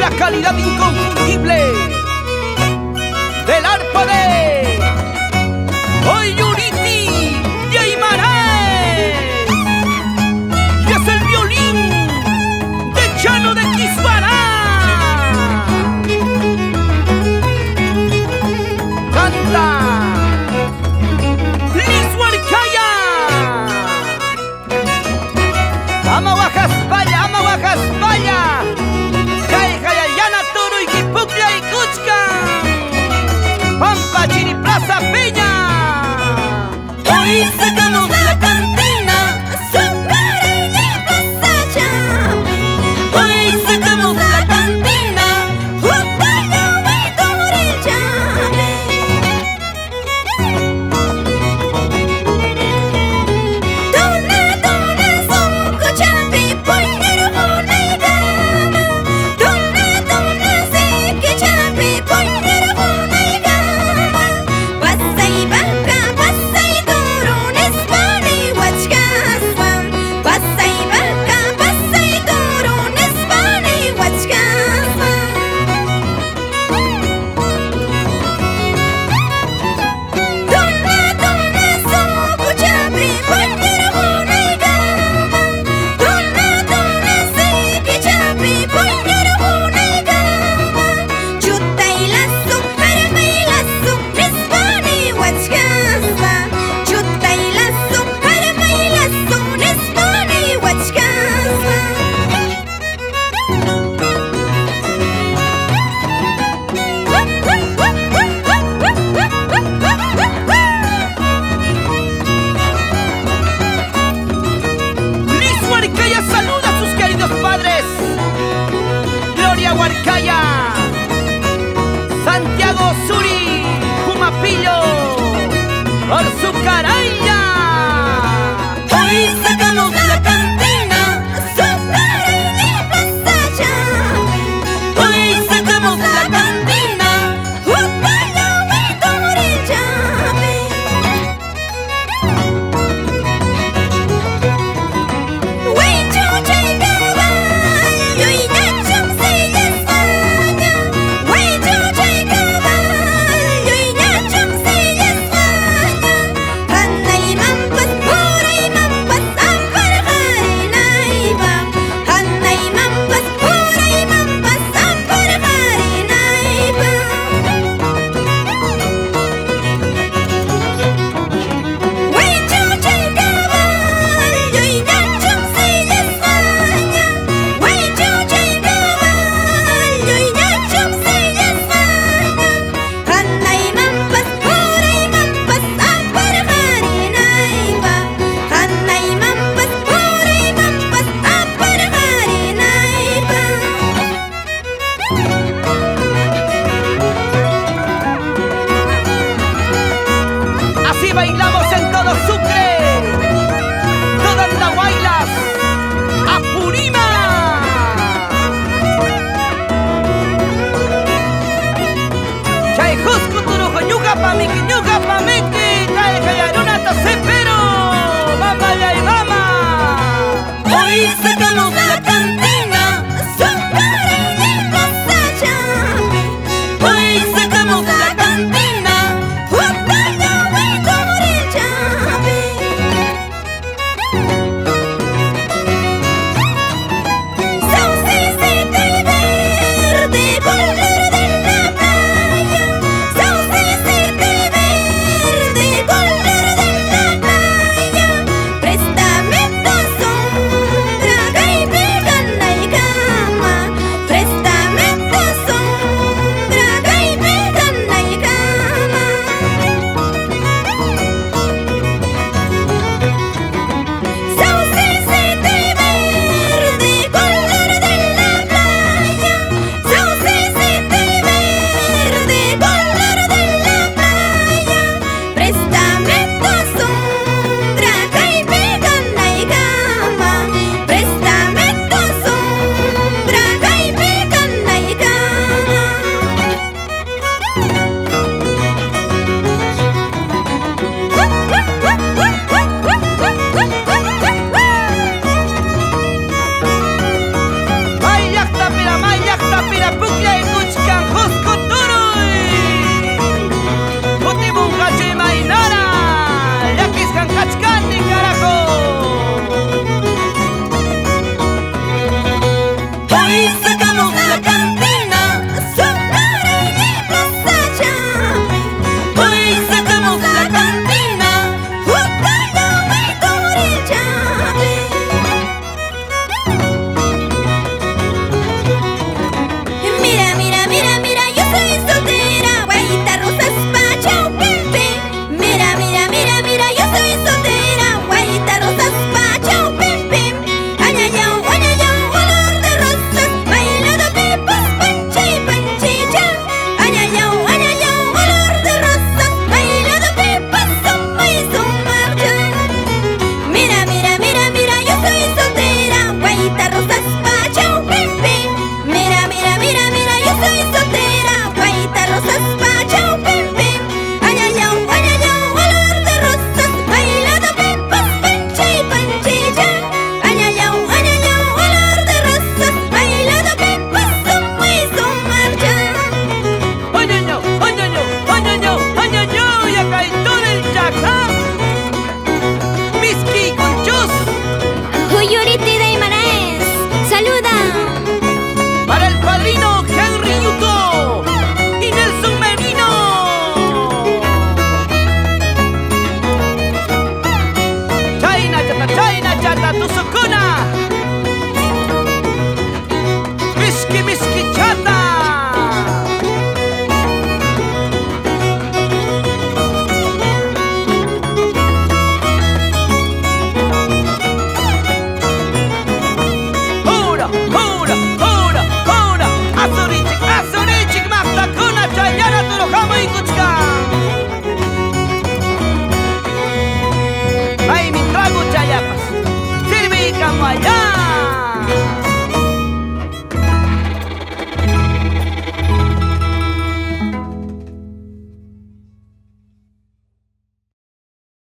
la calidad inconfundible del arpa de Oyuriti y Aymaraes, y es el violín de Chano de Quisbará. Canta Liz Huarcaya. Ama Guajaspaya, ama Guajaspaya. Jayjayayana, Toro y Quipucla y Cuchcan. Pampa, Chiriplaza, Peña. Hoy sacamos la cantina, azúcar y pasacha. Hoy sacamos la cantina, Huacayo y Torechame. Dona, dona, suco, chapi, poinero, una y gama. Dona, dona, seque, chapi, poinero, una y gama. Pasa y vaca, pasa y toro, Nespan y Huachcaswan. Pasa y vaca, pasa y toro, Nespan y Huachcaswan. Dona, dona, suco, chapi, poinero, una y gama. Dona, dona, seque, chapi, poinero, una y gama. Chuta y lazo, arma y lazo, Nespan y Huachcaswan. Chuta y lazo, arma y lazo, Nespan y Huachcaswan. Liz Huarcaya saluda a sus queridos padres. Gloria Huarcaya, Santiago Suri, Jumapillo, por su caraya. Hoy sacamos la cantina, azúcar y pasacha. Hoy sacamos la cantina, Huacayo y Torechame. Huichucha y caballo y ñachum se España. Huichucha y caballo y ñachum se España. Anda y mampas, pura y mampas, amparajar y naiva. Anda y mampas, pura y mampas, amparajar y naiva. Huichucha y caballo y ñachum se España. Huichucha y caballo y ñachum se España. Anda y mampas, pura y mampas, amparajar y naiva. Anda y mampas, pura y mampas, amparajar y naiva. Así bailamos en todo Sucre, todas las bailas, Apurima. Chayjuscu turujo, ñuga pa miki, Jayjayaruna tasepero, mama y mama. Hoy sacamos la cantina, azúcar y pasacha. Hoy sacamos la cantina, Huacayo y Torechame. Saucecita y verde, color de la playa. Saucecita y verde, color de la playa. Préstame tu sombra, caipira. dice.